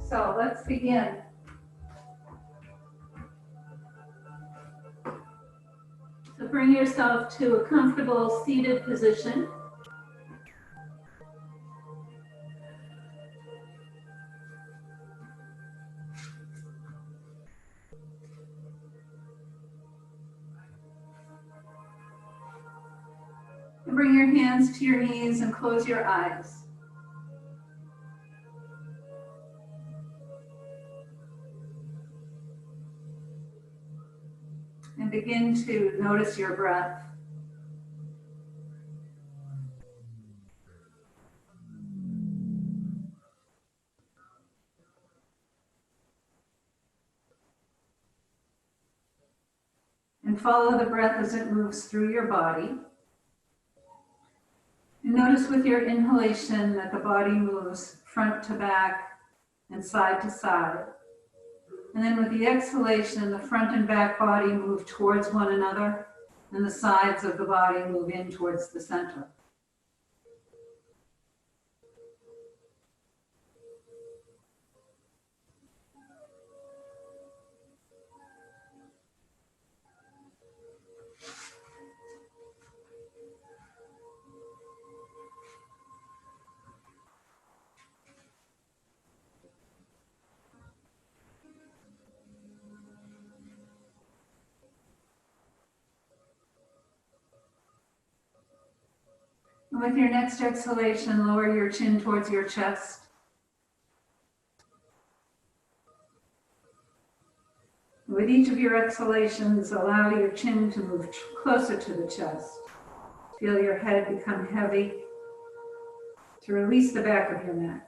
So let's begin. So bring yourself to a comfortable seated position. And bring your hands to your knees and close your eyes. And begin to notice your breath. And follow the breath as it moves through your body. And notice with your inhalation that the body moves front to back and side to side. And then with the exhalation, the front and back body move towards one another, and the sides of the body move in towards the center. And with your next exhalation, lower your chin towards your chest. With each of your exhalations, allow your chin to move closer to the chest. Feel your head become heavy to release the back of your neck.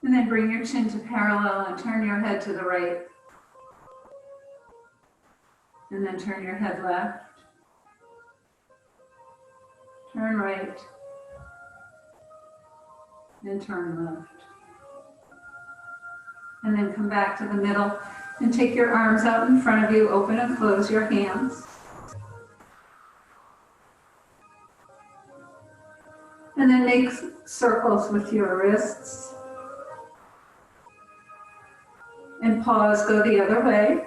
And then bring your chin to parallel and turn your head to the right. And then turn your head left. Turn right. And turn left. And then come back to the middle and take your arms out in front of you. Open and close your hands. And then make circles with your wrists. And pause, go the other way.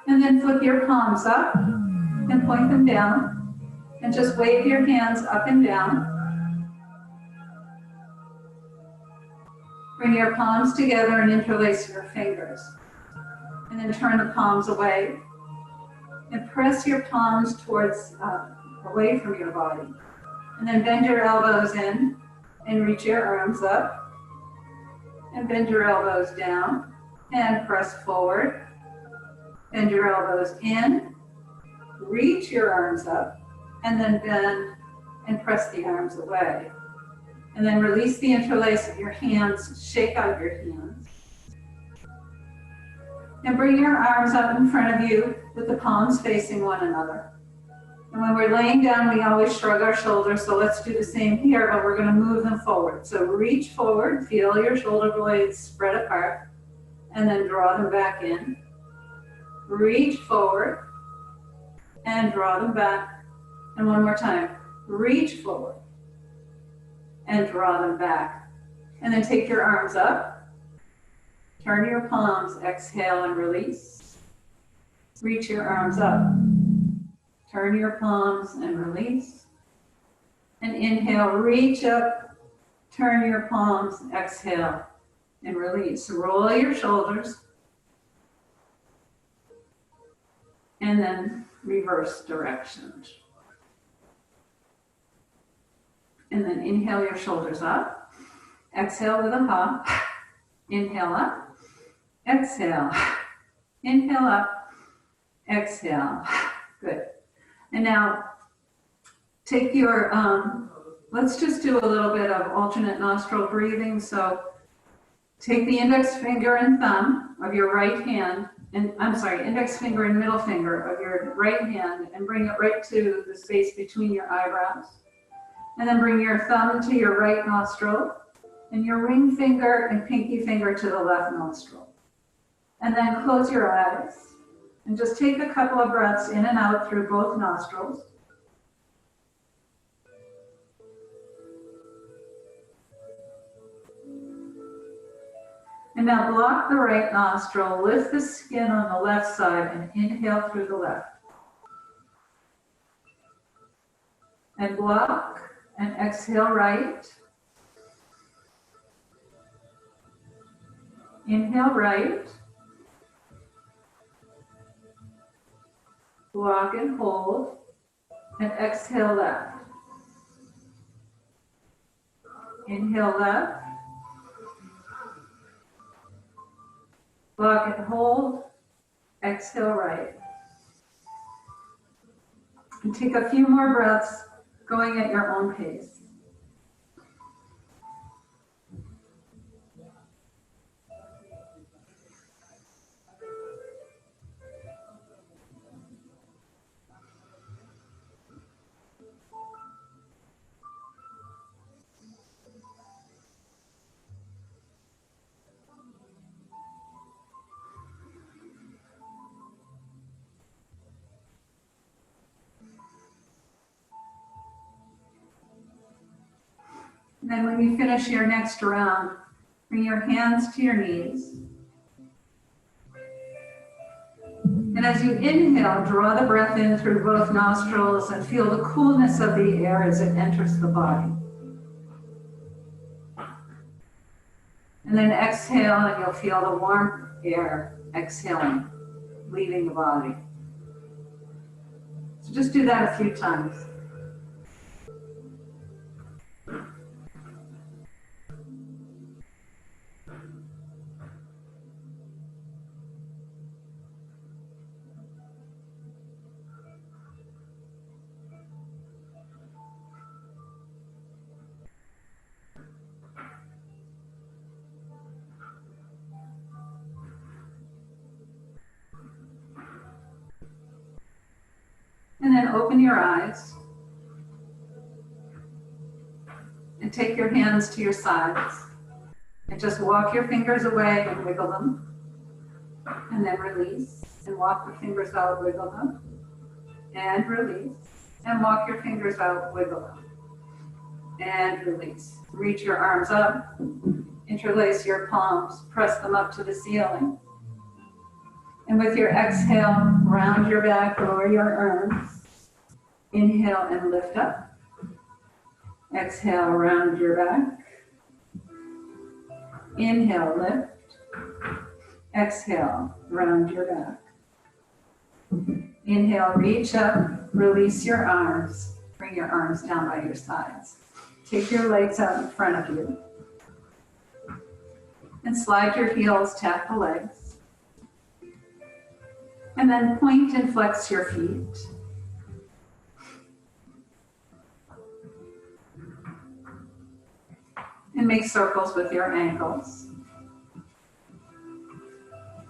And then flip your palms up and point them down. And just wave your hands up and down. Bring your palms together and interlace your fingers. And then turn the palms away. And press your palms towards, away from your body. And then bend your elbows in and reach your arms up. And bend your elbows down and press forward. Bend your elbows in, reach your arms up, and then bend and press the arms away. And then release the interlace of your hands, shake out your hands. And bring your arms up in front of you with the palms facing one another. And when we're laying down, we always shrug our shoulders, so let's do the same here, but we're going to move them forward. So reach forward, feel your shoulder blades spread apart, and then draw them back in. Reach forward, and draw them back. And one more time, reach forward, and draw them back. And then take your arms up, turn your palms, exhale and release. Reach your arms up. Turn your palms and release. And inhale, reach up, turn your palms, exhale, and release. Roll your shoulders. And then reverse directions. And then inhale your shoulders up. Exhale with a hop. Inhale up. Exhale. Inhale up. Exhale. Good. And now, take your, let's just do a little bit of alternate nostril breathing. So take the index finger and thumb of your right hand and I'm sorry, index finger and middle finger of your right hand and bring it right to the space between your eyebrows. And then bring your thumb to your right nostril and your ring finger and pinky finger to the left nostril. And then close your eyes and just take a couple of breaths in and out through both nostrils. And now block the right nostril, lift the skin on the left side and inhale through the left. And block and exhale right. Inhale right. Block and hold. And exhale left. Inhale left. Block and hold. Exhale right. And take a few more breaths going at your own pace. And then when you finish your next round, bring your hands to your knees. And as you inhale, draw the breath in through both nostrils and feel the coolness of the air as it enters the body. And then exhale and you'll feel the warm air exhaling, leaving the body. So just do that a few times. And then open your eyes and take your hands to your sides and just walk your fingers away and wiggle them and then release and walk the fingers out, wiggle them and release and walk your fingers out, wiggle them and release. Reach your arms up, interlace your palms, press them up to the ceiling. And with your exhale, round your back, lower your arms. Inhale and lift up. Exhale, round your back. Inhale, lift. Exhale, round your back. Inhale, reach up, release your arms. Bring your arms down by your sides. Take your legs out in front of you. And slide your heels, tap the legs. And then point and flex your feet. And make circles with your ankles.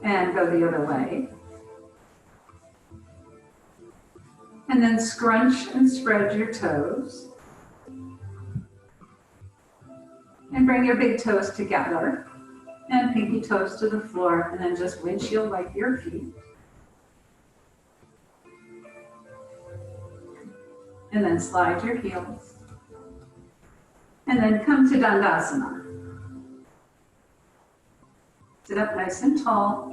And go the other way. And then scrunch and spread your toes. And bring your big toes together. And pinky toes to the floor. And then just windshield wipe your feet. And then slide your heels. And then come to Dandasana. Sit up nice and tall.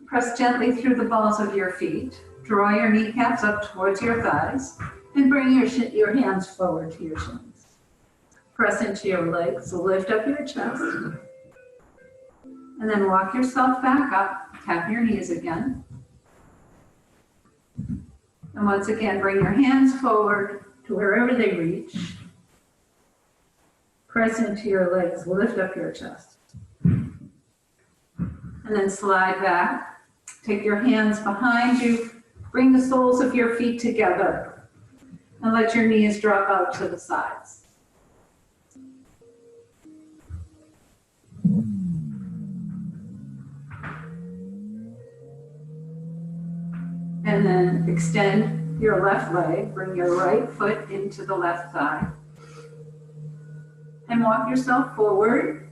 Press gently through the balls of your feet. Draw your kneecaps up towards your thighs. And bring your hands forward to your shins. Press into your legs, lift up your chest. And then walk yourself back up. Tap your knees again. And once again, bring your hands forward to wherever they reach. Press into your legs, lift up your chest. And then slide back. Take your hands behind you. Bring the soles of your feet together. And let your knees drop out to the sides. And then extend your left leg, bring your right foot into the left thigh. And walk yourself forward.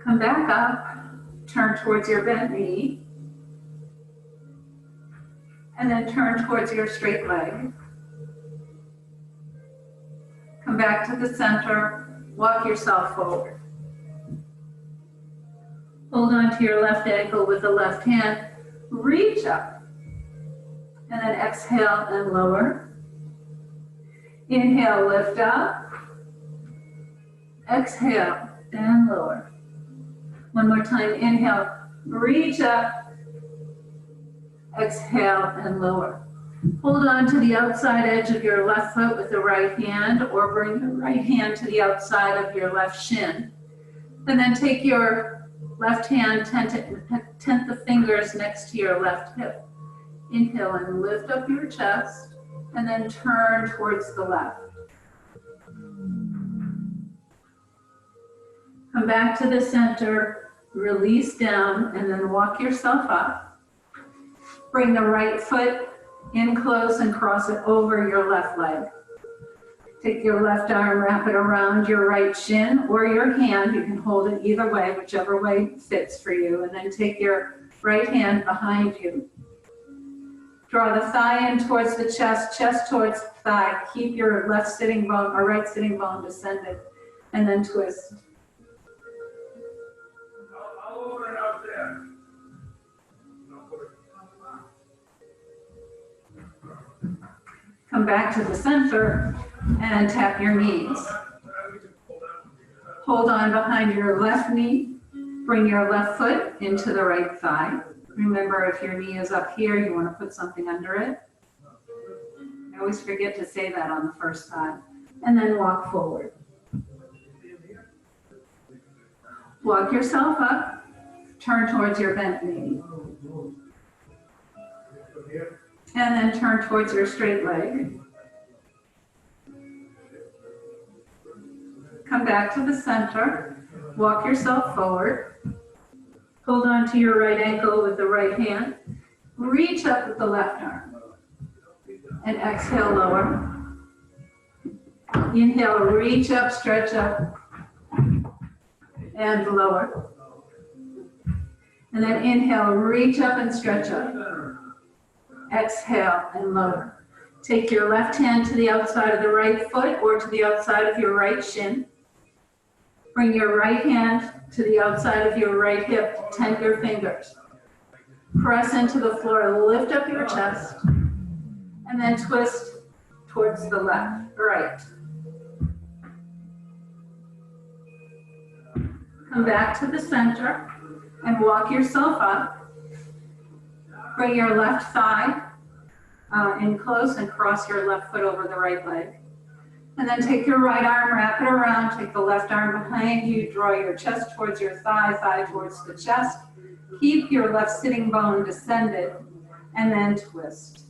Come back up, turn towards your bent knee. And then turn towards your straight leg. Come back to the center, walk yourself forward. Hold on to your left ankle with the left hand, reach up. And then exhale and lower. Inhale, lift up. Exhale and lower. One more time, inhale, reach up. Exhale and lower. Hold on to the outside edge of your left foot with the right hand, or bring the right hand to the outside of your left shin. And then take your left hand, tent the fingers next to your left hip. Inhale and lift up your chest, and then turn towards the left. Come back to the center, release down, and then walk yourself up. Bring the right foot in close and cross it over your left leg. Take your left arm, wrap it around your right shin or your hand. You can hold it either way, whichever way fits for you. And then take your right hand behind you. Draw the thigh in towards the chest, chest towards thigh. Keep your left sitting bone or right sitting bone descended. And then twist. I'll open it up there. Come back to the center and tap your knees. Hold on behind your left knee. Bring your left foot into the right thigh. Remember, if your knee is up here, you want to put something under it. I always forget to say that on the first time. And then walk forward. Walk yourself up. Turn towards your bent knee. And then turn towards your straight leg. Come back to the center. Walk yourself forward. Hold on to your right ankle with the right hand. Reach up with the left arm. And exhale, lower. Inhale, reach up, stretch up. And lower. And then inhale, reach up and stretch up. Exhale and lower. Take your left hand to the outside of the right foot or to the outside of your right shin. Bring your right hand to the outside of your right hip. Tent your fingers. Press into the floor. Lift up your chest. And then twist towards the left, right. Come back to the center and walk yourself up. Bring your left thigh in close and cross your left foot over the right leg. And then take your right arm, wrap it around, take the left arm behind you, draw your chest towards your thigh, thigh towards the chest. Keep your left sitting bone descended, and then twist.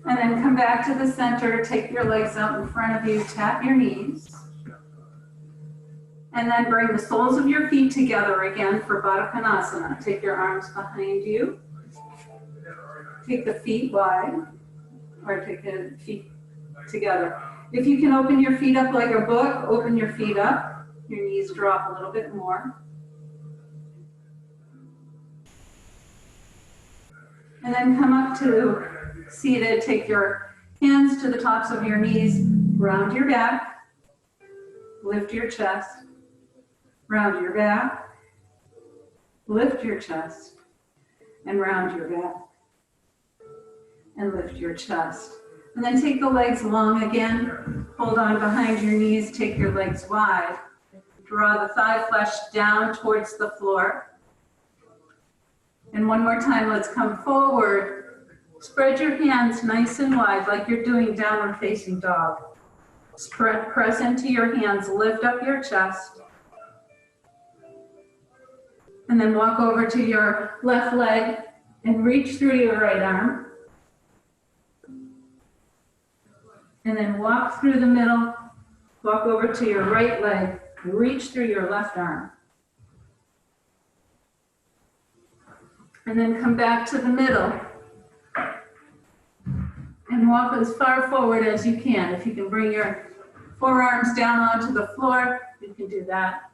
And then come back to the center, take your legs out in front of you, tap your knees. And then bring the soles of your feet together again for Baddha Konasana. Take your arms behind you. Take the feet wide, or take the feet together. If you can open your feet up like a book, open your feet up. Your knees drop a little bit more. And then come up to seated. Take your hands to the tops of your knees. Round your back. Lift your chest. Round your back, lift your chest, and round your back, and lift your chest. And then take the legs long again, hold on behind your knees, take your legs wide, draw the thigh flesh down towards the floor. And one more time, let's come forward. Spread your hands nice and wide like you're doing downward facing dog. Press into your hands, lift up your chest. And then walk over to your left leg and reach through your right arm. And then walk through the middle, walk over to your right leg, reach through your left arm. And then come back to the middle and walk as far forward as you can. If you can bring your forearms down onto the floor, you can do that.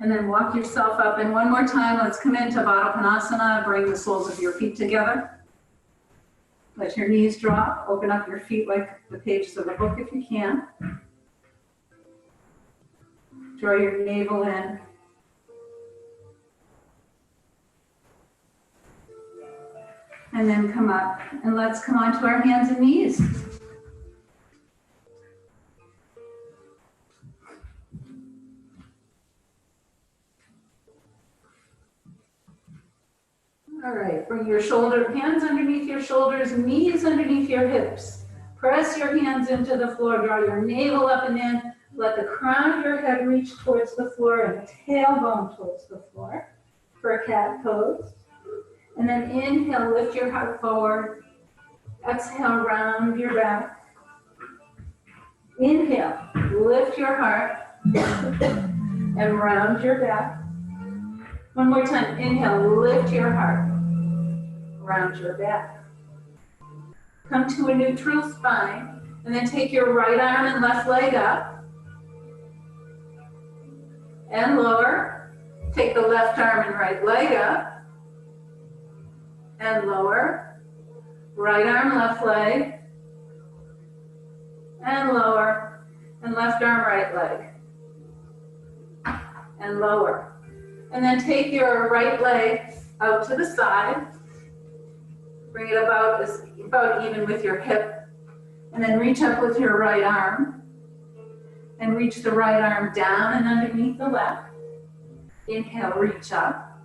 And then walk yourself up. And one more time, let's come into Baddha Konasana. Bring the soles of your feet together. Let your knees drop. Open up your feet like the pages of a book if you can. Draw your navel in. And then come up. And let's come onto our hands and knees. All right, bring your hands underneath your shoulders, knees underneath your hips. Press your hands into the floor, draw your navel up and in. Let the crown of your head reach towards the floor and the tailbone towards the floor for a cat pose. And then inhale, lift your heart forward. Exhale, round your back. Inhale, lift your heart and round your back. One more time, inhale, lift your heart, round your back. Come to a neutral spine, and then take your right arm and left leg up, and lower. Take the left arm and right leg up, and lower. Right arm, left leg, and lower. And left arm, right leg, and lower. And then take your right leg out to the side. Bring it about even with your hip. And then reach up with your right arm. And reach the right arm down and underneath the left. Inhale, reach up.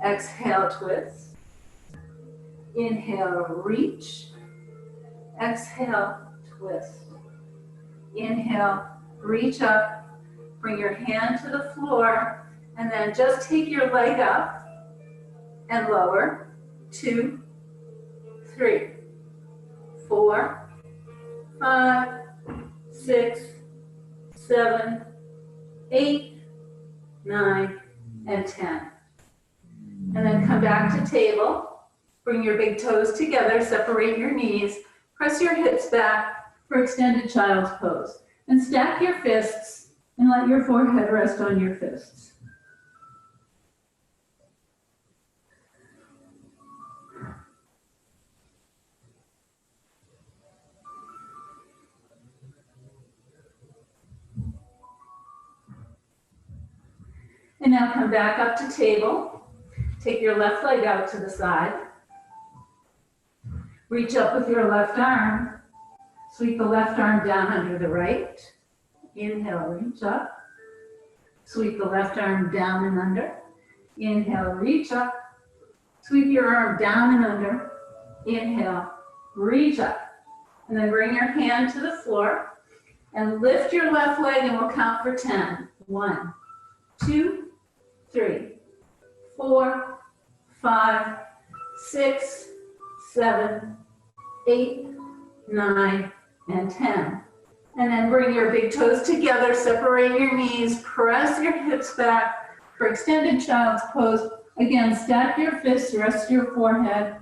Exhale, twist. Inhale, reach. Exhale, twist. Inhale, reach up. Bring your hand to the floor. And then just take your leg up and lower. 2, 3, 4, 5, 6, 7, 8, 9, and 10. And then come back to table. Bring your big toes together, separate your knees, press your hips back for extended child's pose. And stack your fists and let your forehead rest on your fists. And now come back up to table. Take your left leg out to the side. Reach up with your left arm. Sweep the left arm down under the right. Inhale, reach up. Sweep the left arm down and under. Inhale, reach up. Sweep your arm down and under. Inhale, reach up. And then bring your hand to the floor and lift your left leg and we'll count for 10. 1, 2, 3, 4, 5, 6, 7, 8, 9, and 10. And then bring your big toes together, separate your knees, press your hips back for extended child's pose. Again, stack your fists, rest your forehead.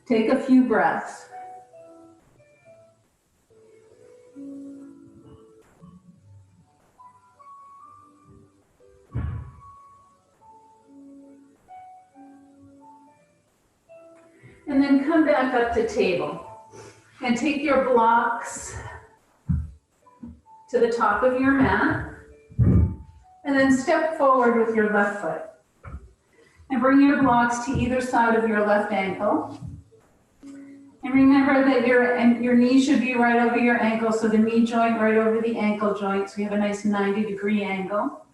Take a few breaths. And then come back up to table and take your blocks to the top of your mat and then step forward with your left foot and bring your blocks to either side of your left ankle. And remember that your knee should be right over your ankle, so the knee joint right over the ankle joint, so you have a nice 90-degree angle.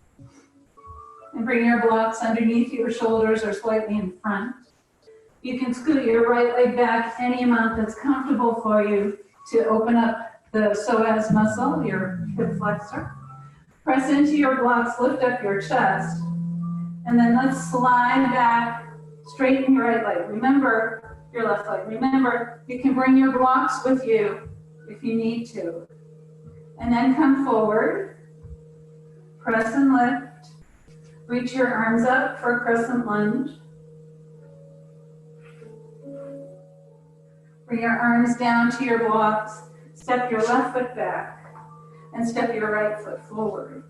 And bring your blocks underneath your shoulders or slightly in front. You can scoot your right leg back any amount that's comfortable for you to open up the psoas muscle, your hip flexor. Press into your blocks, lift up your chest, And then let's slide back, straighten your right leg. Remember your left leg. Remember, you can bring your blocks with you if you need to. And then come forward, press and lift. Reach your arms up for a crescent lunge. Bring your arms down to your blocks. Step your left foot back and step your right foot forward.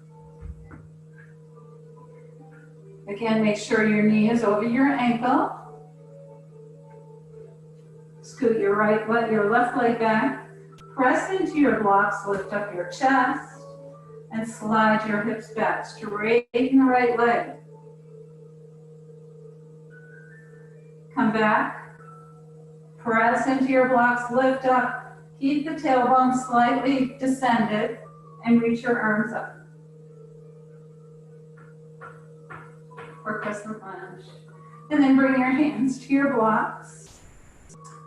Again, make sure your knee is over your ankle. Scoot your left leg back. Press into your blocks, lift up your chest, and slide your hips back. Straighten the right leg. Come back. Press into your blocks, lift up. Keep the tailbone slightly descended and reach your arms up for crescent lunge. And then bring your hands to your blocks.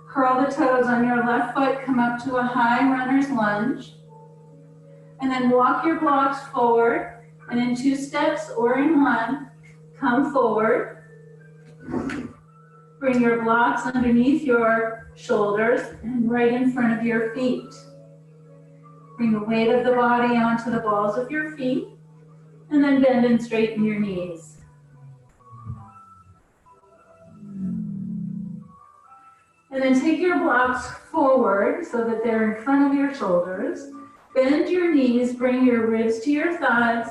Curl the toes on your left foot, come up to a high runner's lunge. And then walk your blocks forward, and in 2 steps or in 1, come forward. Bring your blocks underneath your shoulders and right in front of your feet. Bring the weight of the body onto the balls of your feet, and then bend and straighten your knees. And then take your blocks forward so that they're in front of your shoulders. Bend your knees, bring your ribs to your thighs,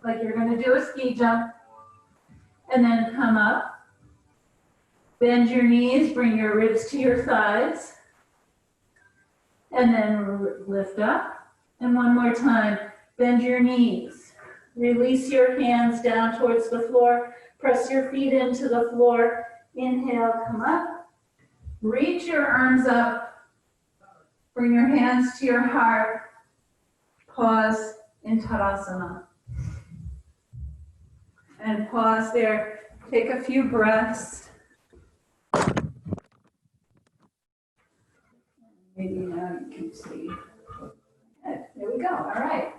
like you're going to do a ski jump. And then come up. Bend your knees, bring your ribs to your thighs. And then lift up. And one more time, bend your knees. Release your hands down towards the floor. Press your feet into the floor. Inhale, come up. Reach your arms up. Bring your hands to your heart. Pause in Tadasana. And pause there. Take a few breaths. Maybe now you can see. There we go. All right.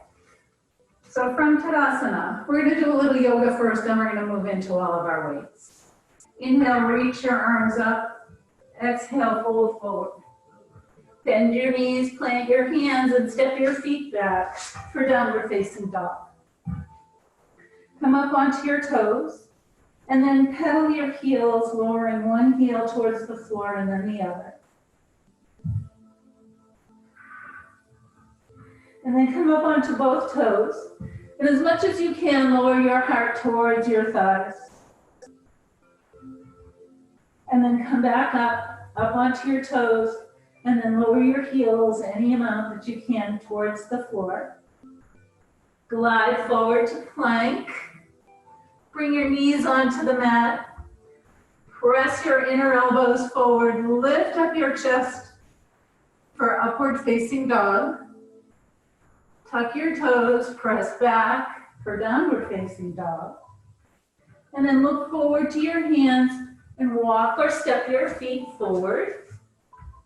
So from Tadasana, we're going to do a little yoga first, then we're going to move into all of our weights. Inhale, reach your arms up. Exhale, fold forward. Bend your knees, plant your hands, and step your feet back for downward facing dog. Come up onto your toes, and then pedal your heels, lowering one heel towards the floor and then the other. And then come up onto both toes, and as much as you can, lower your heart towards your thighs. And then come back up onto your toes, and then lower your heels any amount that you can towards the floor. Glide forward to plank. Bring your knees onto the mat. Press your inner elbows forward. Lift up your chest for upward facing dog. Tuck your toes, press back for downward facing dog. And then look forward to your hands and walk or step your feet forward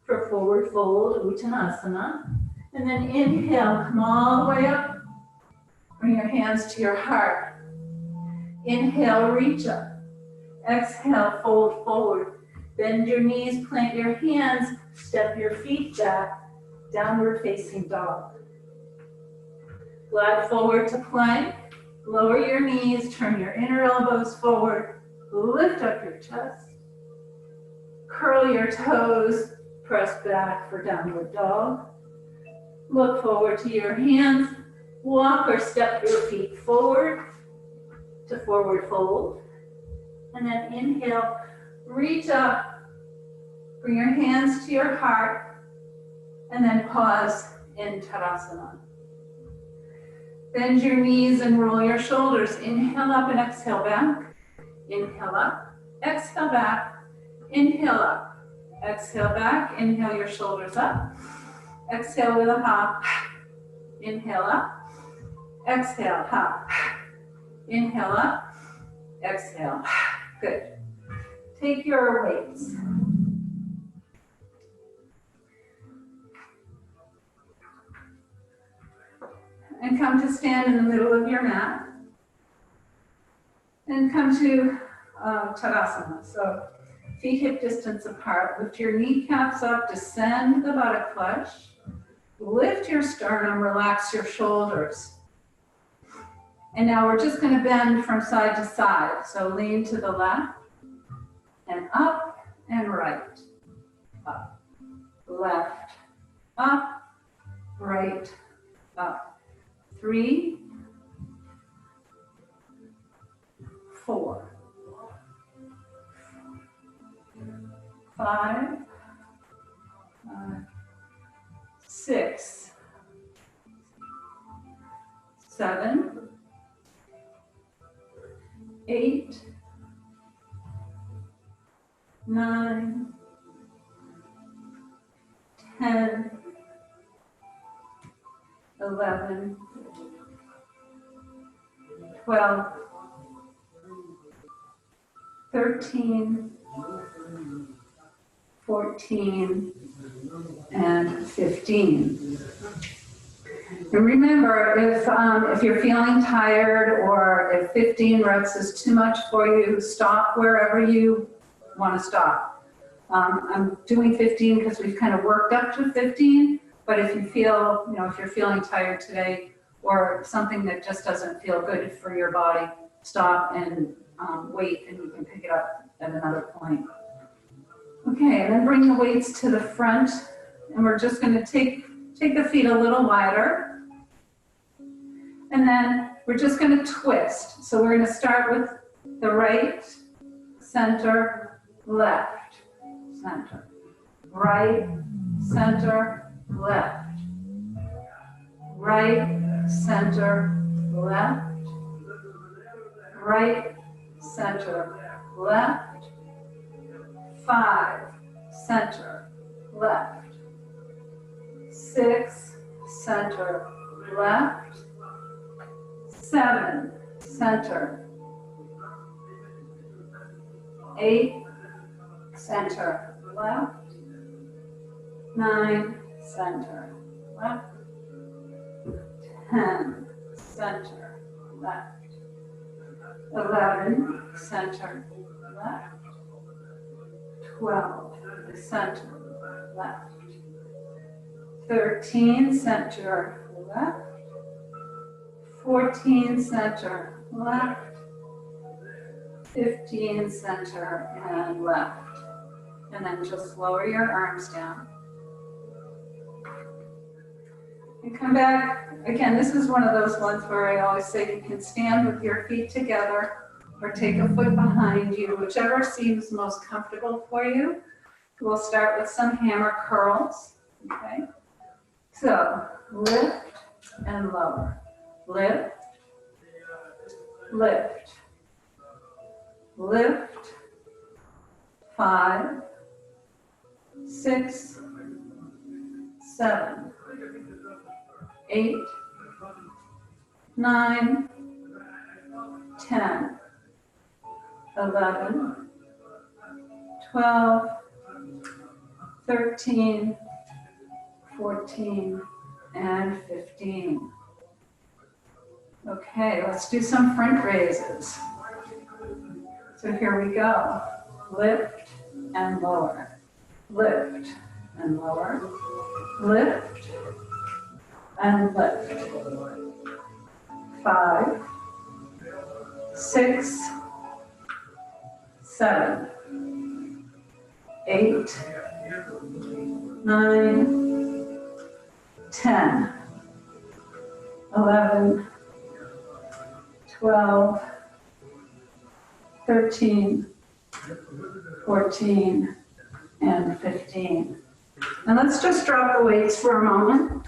for forward fold, Uttanasana. And then inhale, come all the way up. Bring your hands to your heart. Inhale, reach up. Exhale, fold forward. Bend your knees, plant your hands, step your feet back, downward facing dog. Glide forward to plank. Lower your knees, turn your inner elbows forward. Lift up your chest. Curl your toes, press back for downward dog. Look forward to your hands. Walk or step your feet forward to forward fold. And then inhale, reach up, bring your hands to your heart, and then pause in Tadasana. Bend your knees and roll your shoulders. Inhale up and exhale back. Inhale up, exhale back, inhale up, exhale back, inhale your shoulders up. Exhale with a hop, inhale up, exhale, hop, inhale up, exhale. Good. Take your weights. And come to stand in the middle of your mat. And come to Tadasana. So feet hip distance apart. Lift your kneecaps up, descend the buttock flesh. Lift your sternum, relax your shoulders. And now we're just going to bend from side to side. So lean to the left and up and right. Up, left, up, right, up. 3, 4, 5, 6, 7, 8, 9, 10, 11, 12, 13, 14, and 15. And remember, if you're feeling tired or if 15 reps is too much for you, stop wherever you want to stop. I'm doing 15 because we've kind of worked up to 15, but if you feel, if you're feeling tired today or something that just doesn't feel good for your body, stop and wait, and you can pick it up at another point. Okay, and then bring the weights to the front, and we're just going to take the feet a little wider, and then we're just going to twist. So we're going to start with the right, center, left, center, right, center, left, right, center, left, right, center, left, 5, center, left, 6, center, left, 7, center, 8, center, left, 9, center, left, 10, center, left, 11, center, left, 12, center, left, 13, center, left, 14, center, left, 15, center, and left. And then just lower your arms down. And come back. Again, this is one of those ones where I always say you can stand with your feet together or take a foot behind you, whichever seems most comfortable for you. We'll start with some hammer curls, okay? So, lift and lower. Lift, lift, lift, 5, 6, 7, 8, 9, 10, 11, 12, 13, 14, and 15. Okay, let's do some front raises. So here we go. Lift and lower. Lift and lower. Lift and lift. 5, 6, 7, 8, 9, 10, 11, 12, 13, 14, and 15. And let's just drop the weights for a moment.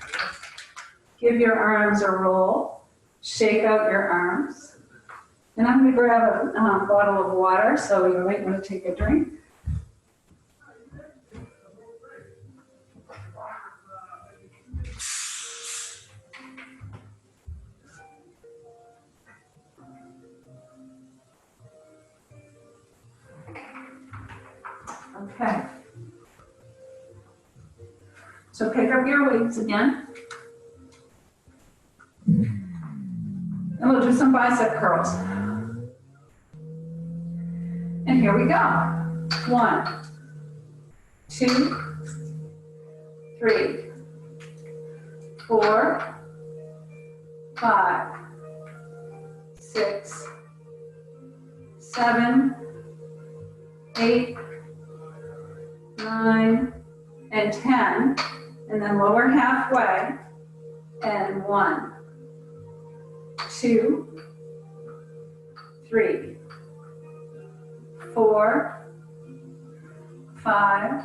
Give your arms a roll. Shake out your arms. And I'm going to grab a bottle of water, so you might want to take a drink. Okay. So pick up your weights again. And we'll do some bicep curls. here we go. 1, 2, 3, 4, 5, 6, 7, 8, 9, and 10. And then lower halfway. And 1, 2, 3, 4, 5,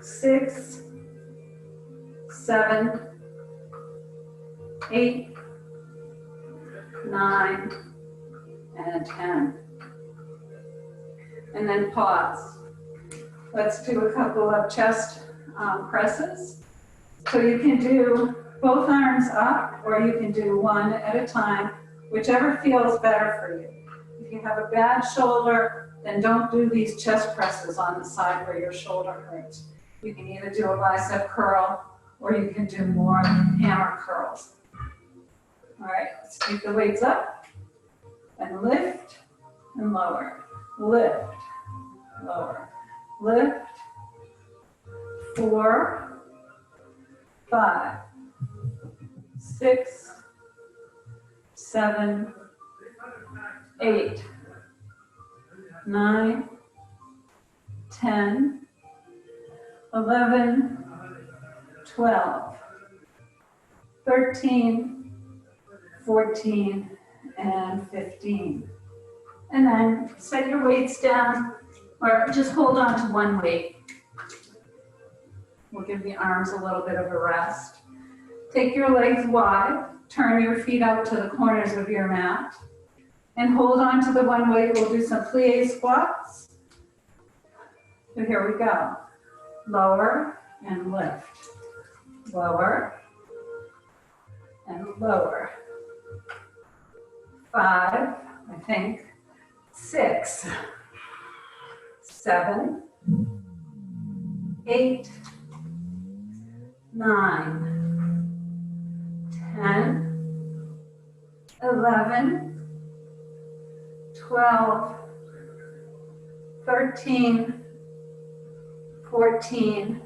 6, 7, 8, 9, and 10. And then pause. Let's do a couple of chest presses. So you can do both arms up, or you can do one at a time, whichever feels better for you. If you have a bad shoulder, then don't do these chest presses on the side where your shoulder hurts. You can either do a bicep curl, or you can do more hammer curls. All right, let's take the weights up, and lift, and lower. Lift, lower. Lift, 4, 5, 6, 7, 8, 9, 10, 11, 12, 13, 14, and 15. And then set your weights down, or just hold on to one weight. We'll give the arms a little bit of a rest. Take your legs wide, turn your feet out to the corners of your mat, and hold on to the one weight. We'll do some plie squats. So here we go. Lower and lift. Lower and lower. 5, I think. 6, 7, 8, 9, 10, 11, 12, 13, 14,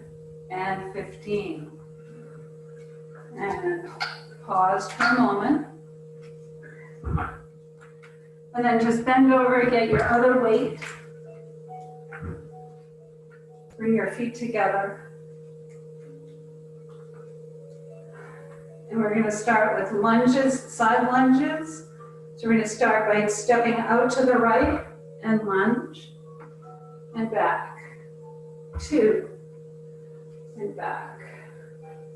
and 15. And pause for a moment. And then just bend over, get your other weight. Bring your feet together. And we're going to start with lunges, side lunges. So we're going to start by stepping out to the right and lunge and back. 2 and back.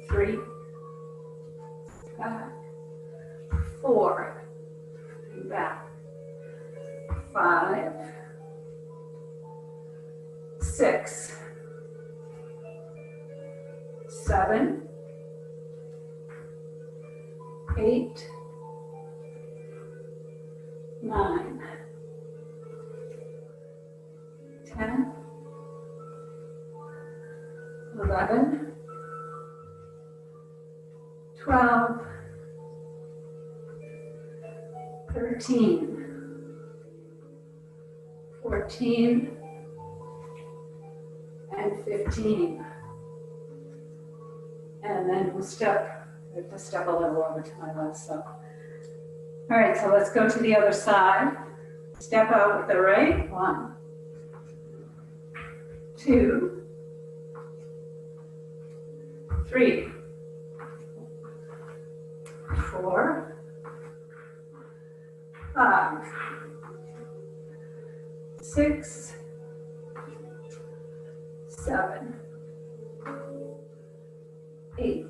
3, back. 4 and back. 5, 6, 7, 8, 9, 10, 11, 12, 13, 14, and 15. And then we'll step, I have to step a little over to my left, so. All right, so let's go to the other side. Step out with the right. 1, 2, 3, 4, 5, 6, 7, 8,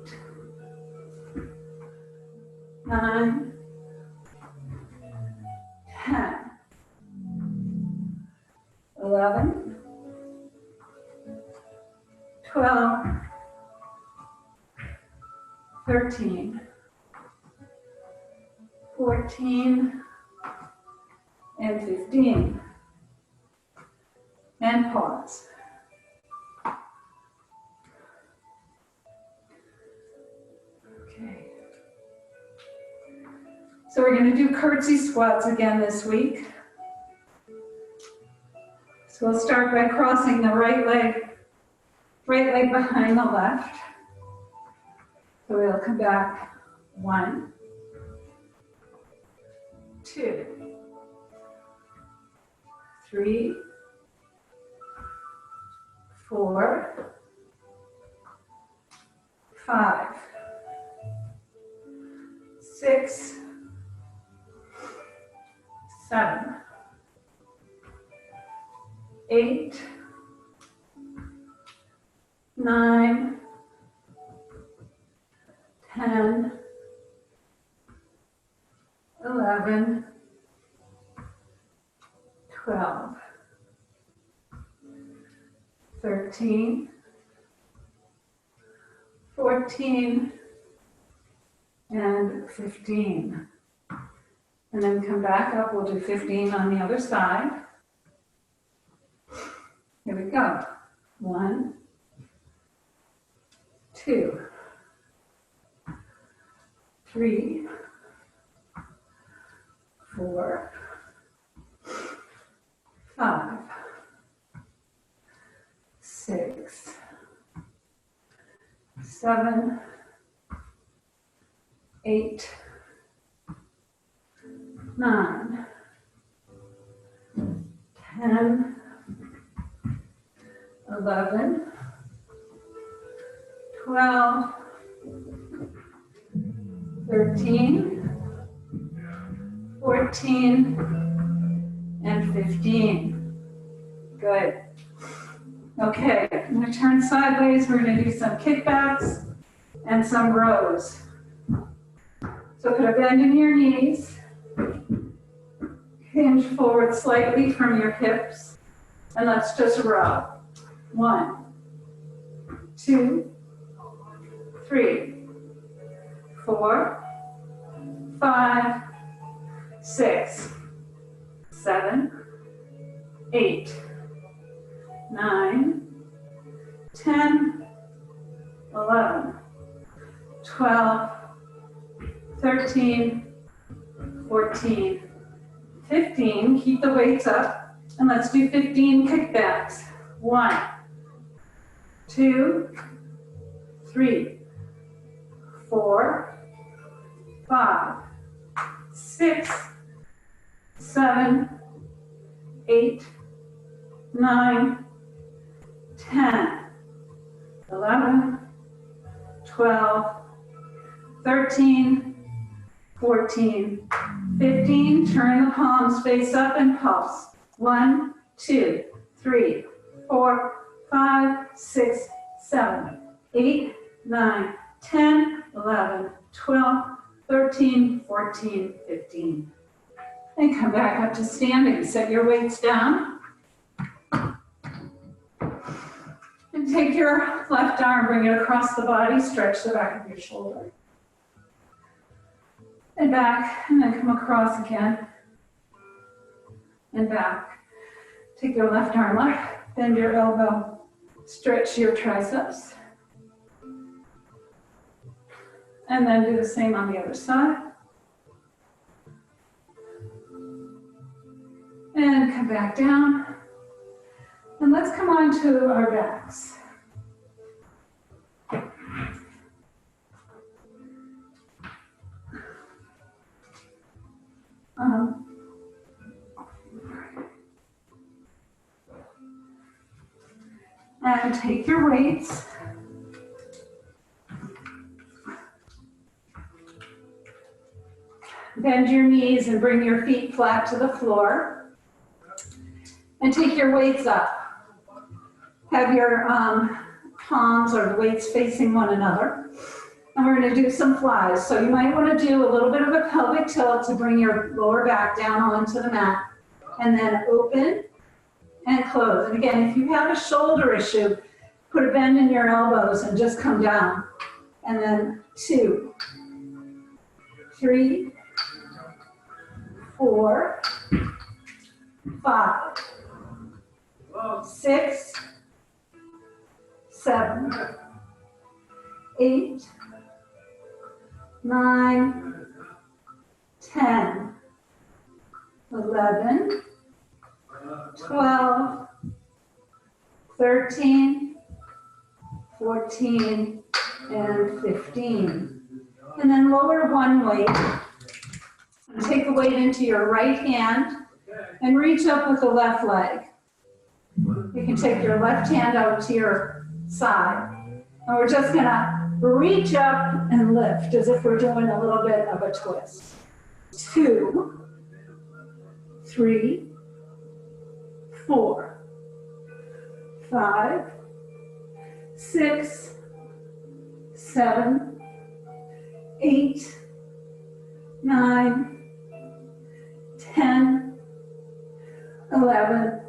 9, 10, 11, 12, 13, 14, and 15. And pause. Okay. So we're going to do curtsy squats again this week. So we'll start by crossing the right leg behind the left. So we'll come back 1, 2, 3, 4, 5, 6, 7, 8, 9, 10, 11, 12, 13, 14, and 15. And then come back up, we'll do 15 on the other side. Here we go. 1, 2, 3, 4, 5, 6, 7, 8, 9, 10, 11, 12, 13, 14, and 15. Good. Okay, I'm going to turn sideways. We're going to do some kickbacks and some rows. So put a bend in your knees. Hinge forward slightly from your hips. And let's just row. 1, 2, 3, 4, 5, 6, 7, 8, 9, 10, 11, 12, 13, 14, 15. Keep the weights up. And let's do 15 kickbacks. 1, 2, 3, 4, 5, 6, 7, 8, 9, 10, 11, 12, 13, 14, 15. Turn the palms face up and pulse. 1, 2, 3, 4, 5, 6, 7, 8, 9, 10, 11, 12, 13, 14, 15. And come back up to standing. Set your weights down. And take your left arm, bring it across the body, stretch the back of your shoulder. And back, and then come across again. And back. Take your left arm up, bend your elbow, stretch your triceps. And then do the same on the other side. And come back down. And let's come on to our backs. And take your weights. Bend your knees and bring your feet flat to the floor. And take your weights up. Have your palms or the weights facing one another. And we're going to do some flies. So you might want to do a little bit of a pelvic tilt to bring your lower back down onto the mat. And then open and close. And again, if you have a shoulder issue, put a bend in your elbows and just come down. And then 2, 3, 4, 5, 6, 7, 8, 9, 10, 11, 12, 13, 14, and 15. And then lower one weight. And take the weight into your right hand and reach up with the left leg. You can take your left hand out to your side. And we're just gonna reach up and lift as if we're doing a little bit of a twist. 2, 3, 4, 5, 6, 7, 8, 9, 10, 11,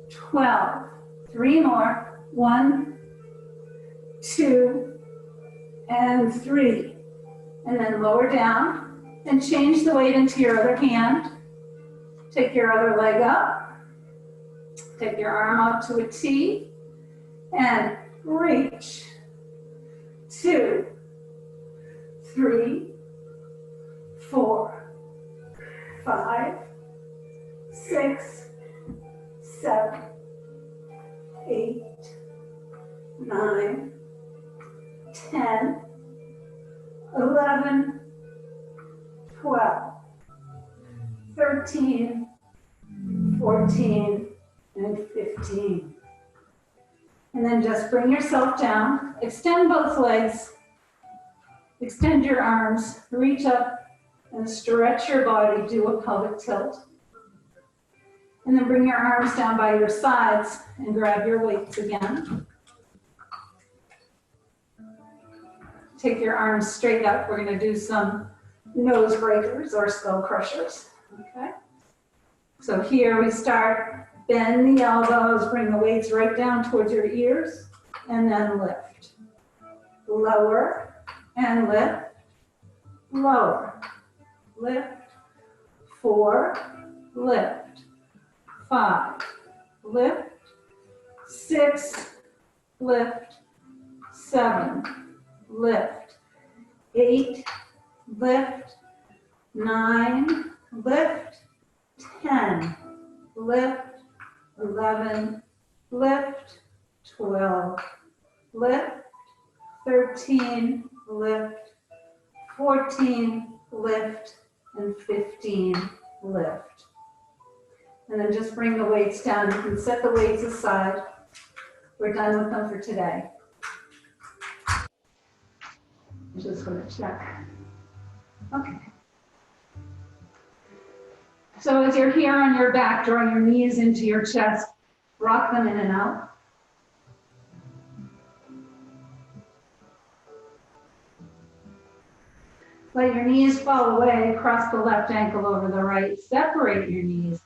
12. 3 more. 1, 2, and 3. And then lower down and change the weight into your other hand. Take your other leg up. Take your arm up to a T and reach. 2, 3, 4, 5, 6, 7, 8, 9, 10, 11, 12, 13, 14, and 15. And then just bring yourself down, extend both legs, extend your arms, reach up and stretch your body, do a pelvic tilt. And then bring your arms down by your sides and grab your weights again. Take your arms straight up. We're going to do some nose breakers or skull crushers. Okay. So here we start. Bend the elbows, bring the weights right down towards your ears, and then lift. Lower and lift. Lower. Lift. 4. Lift. 5. Lift. 6. Lift. 7. Lift. 8. Lift. 9. Lift. 10. Lift. 11. Lift. 12. Lift. 13. Lift. 14. Lift. And 15. Lift. And then just bring the weights down. You can set the weights aside. We're done with them for today. Just going to check. Okay. So as you're here on your back, draw your knees into your chest, rock them in and out. Let your knees fall away, cross the left ankle over the right, separate your knees,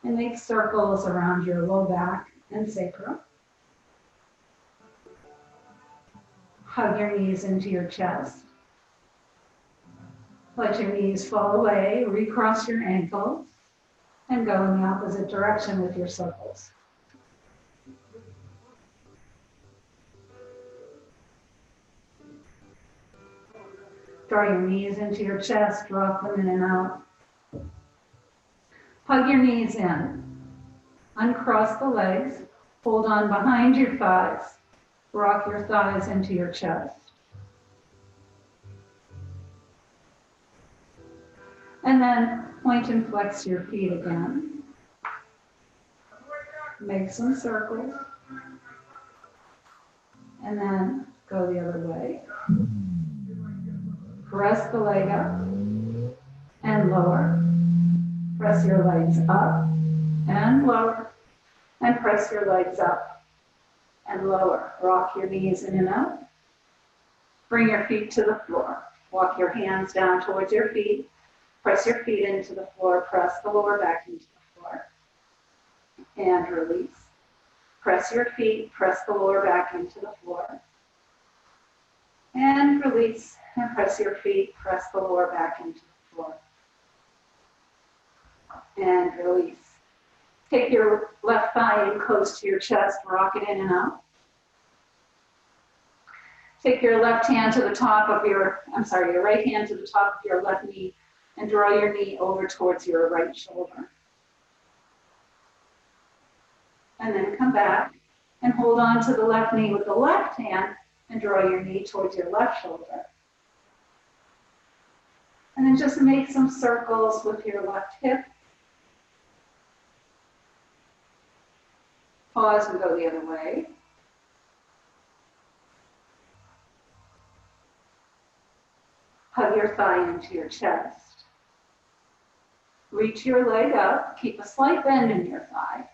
and make circles around your low back and sacrum. Hug your knees into your chest. Let your knees fall away, recross your ankles, and go in the opposite direction with your circles. Draw your knees into your chest, rock them in and out. Hug your knees in. Uncross the legs, hold on behind your thighs, rock your thighs into your chest. And then point and flex your feet again. Make some circles. And then go the other way. Press the leg up and lower. Press your legs up and lower. And press your legs up and lower. Rock your knees in and out. Bring your feet to the floor. Walk your hands down towards your feet. Press your feet into the floor. Press the lower back into the floor. And release. Press your feet. Press the lower back into the floor. And release. And press your feet. Press the lower back into the floor. And release. Take your left thigh in close to your chest. Rock it in and out. Take your left hand to the top of your right hand to the top of your left knee and draw your knee over towards your right shoulder. And then come back And hold on to the left knee with the left hand and draw your knee towards your left shoulder. And then just make some circles with your left hip. Pause and go the other way. Hug your thigh into your chest. Reach your leg up. Keep a slight bend in your thigh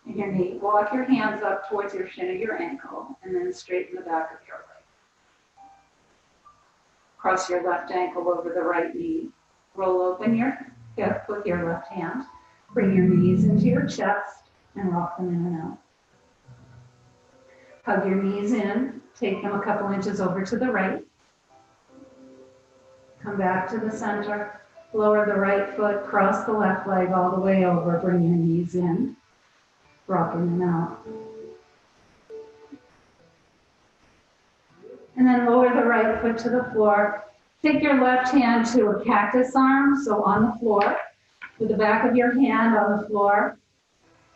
and your knee. Walk your hands up towards your shin of your ankle and then straighten the back of your leg. Cross your left ankle over the right knee. Roll open your hip with your left hand. Bring your knees into your chest and rock them in and out. Hug your knees in. Take them a couple inches over to the right. Come back to the center. Lower the right foot, cross the left leg all the way over, bring your knees in, rock in and out. And then lower the right foot to the floor. Take your left hand to a cactus arm, so on the floor, with the back of your hand on the floor.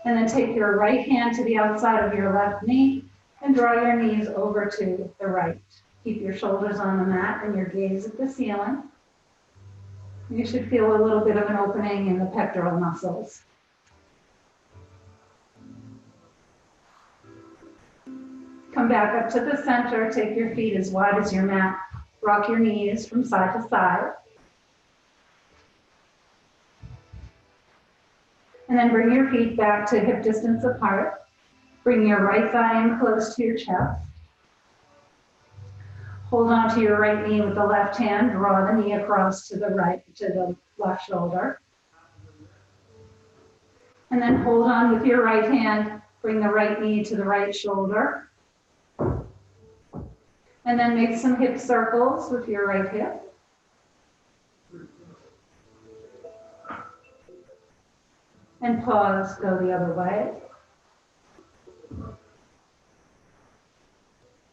And then take your right hand to the outside of your left knee and draw your knees over to the right. Keep your shoulders on the mat and your gaze at the ceiling. You should feel a little bit of an opening in the pectoral muscles. Come back up to the center. Take your feet as wide as your mat. Rock your knees from side to side. And then bring your feet back to hip distance apart. Bring your right thigh in close to your chest. Hold on to your right knee with the left hand. Draw the knee across to the right, to the left shoulder. And then hold on with your right hand. Bring the right knee to the right shoulder. And then make some hip circles with your right hip. And pause, go the other way.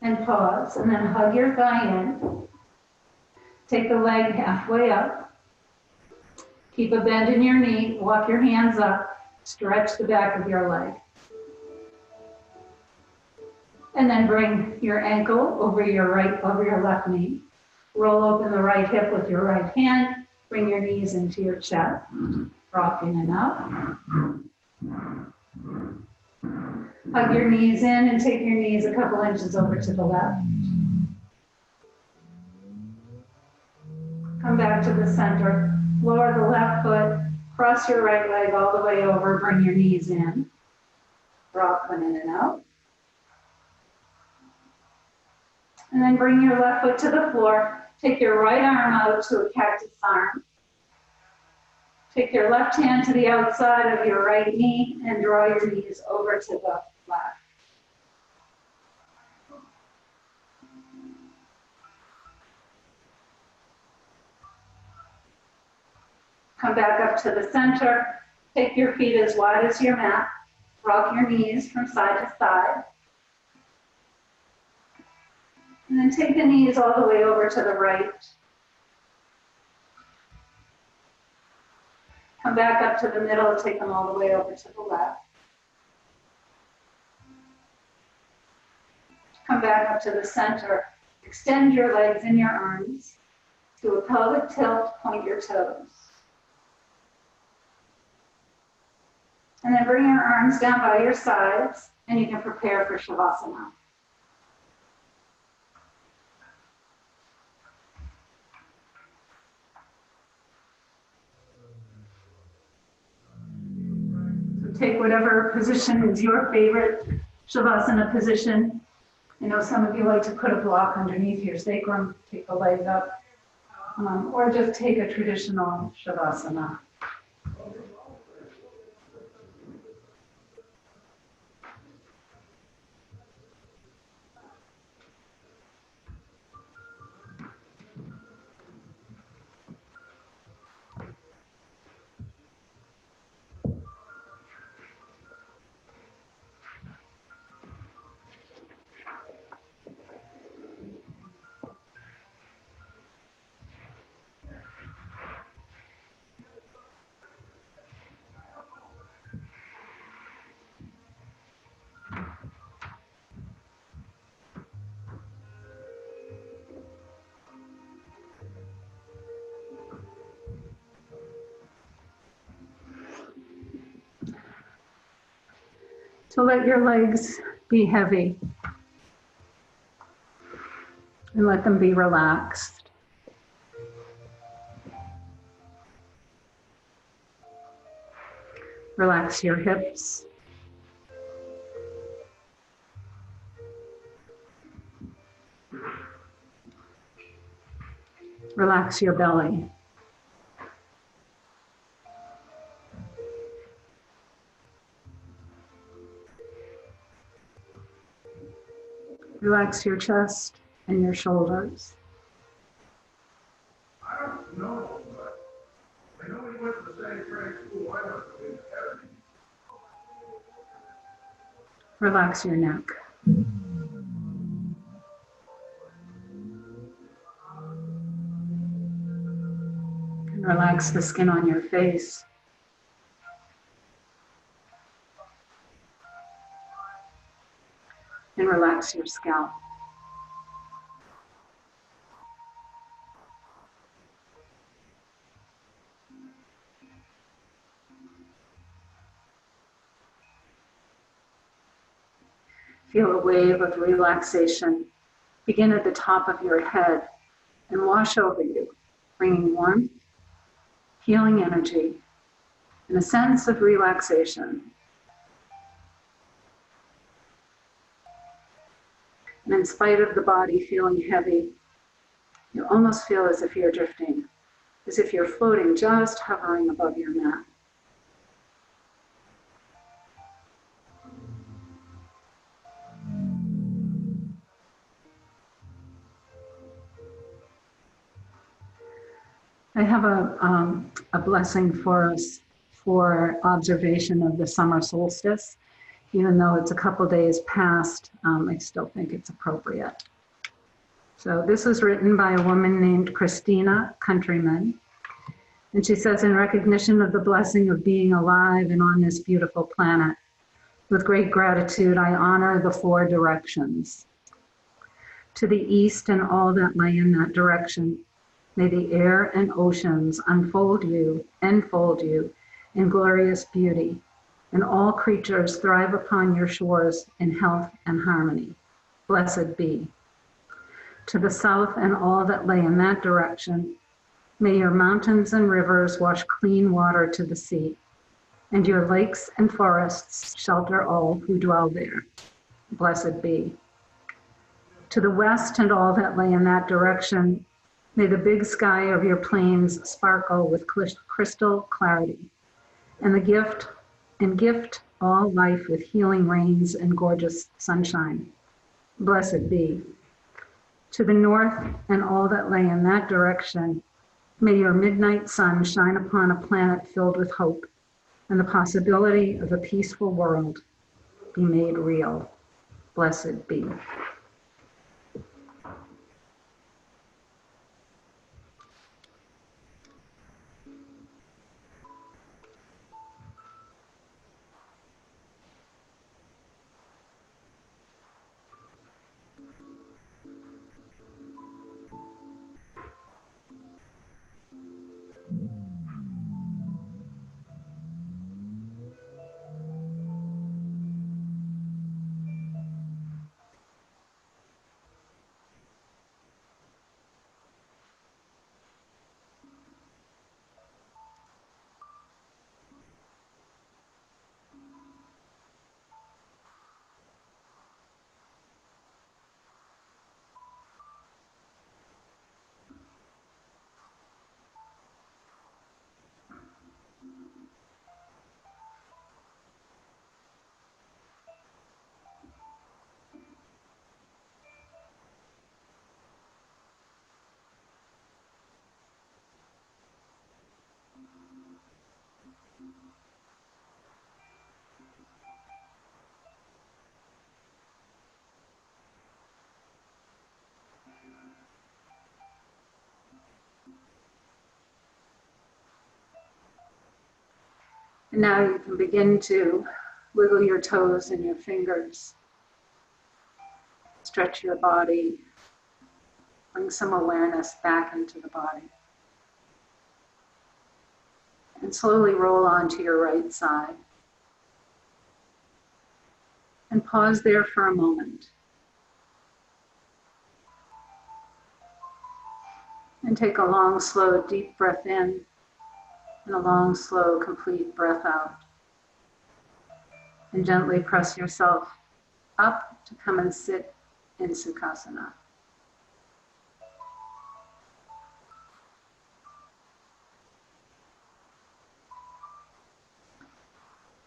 And pause, and then hug your thigh in. Take the leg halfway up. Keep a bend in your knee, walk your hands up, stretch the back of your leg. And then bring your ankle over your left knee. Roll open the right hip with your right hand. Bring your knees into your chest. Rock in and out. Hug your knees in and take your knees a couple inches over to the left. Come back to the center. Lower the left foot. Cross your right leg all the way over. Bring your knees in. Rock them in and out. And then bring your left foot to the floor. Take your right arm out to a cactus arm. Take your left hand to the outside of your right knee and draw your knees over to the left. Come back up to the center. Take your feet as wide as your mat. Rock your knees from side to side. And then take the knees all the way over to the right. Come back up to the middle, take them all the way over to the left. Come back up to the center. Extend your legs and your arms. Do a pelvic tilt, point your toes. And then bring your arms down by your sides, and you can prepare for Savasana. Take whatever position is your favorite Shavasana position. I know some of you like to put a block underneath your sacrum, take the legs up, or just take a traditional Shavasana. So let your legs be heavy and let them be relaxed. Relax your hips. Relax your belly. Relax your chest and your shoulders. I don't know, but I know we went to the same grade school. I must have been heavy. Relax your neck. And relax the skin on your face. And relax your scalp. Feel a wave of relaxation begin at the top of your head and wash over you, bringing warmth, healing energy, and a sense of relaxation. And in spite of the body feeling heavy, you almost feel as if you're drifting, as if you're floating, just hovering above your mat. I have a blessing for us for observation of the summer solstice. Even though it's a couple days past, I still think it's appropriate. So this was written by a woman named Christina Countryman. And she says, in recognition of the blessing of being alive and on this beautiful planet, with great gratitude, I honor the four directions. To the east and all that lay in that direction, may the air and oceans enfold you in glorious beauty, and all creatures thrive upon your shores in health and harmony. Blessed be. To the south and all that lay in that direction, may your mountains and rivers wash clean water to the sea, and your lakes and forests shelter all who dwell there. Blessed be. To the west and all that lay in that direction, may the big sky of your plains sparkle with crystal clarity, and gift all life with healing rains and gorgeous sunshine. Blessed be. To the north and all that lay in that direction, may your midnight sun shine upon a planet filled with hope, and the possibility of a peaceful world be made real. Blessed be. And now you can begin to wiggle your toes and your fingers. Stretch your body. Bring some awareness back into the body. And slowly roll onto your right side. And pause there for a moment. And take a long, slow, deep breath in and a long, slow, complete breath out. And gently press yourself up to come and sit in Sukhasana.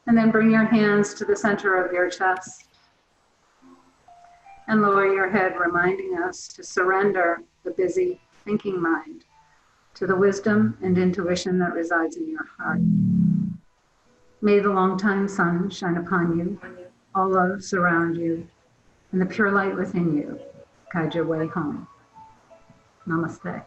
And then bring your hands to the center of your chest and lower your head, reminding us to surrender the busy thinking mind to the wisdom and intuition that resides in your heart. May the longtime sun shine upon you, all love surround you, and the pure light within you guide your way home. Namaste.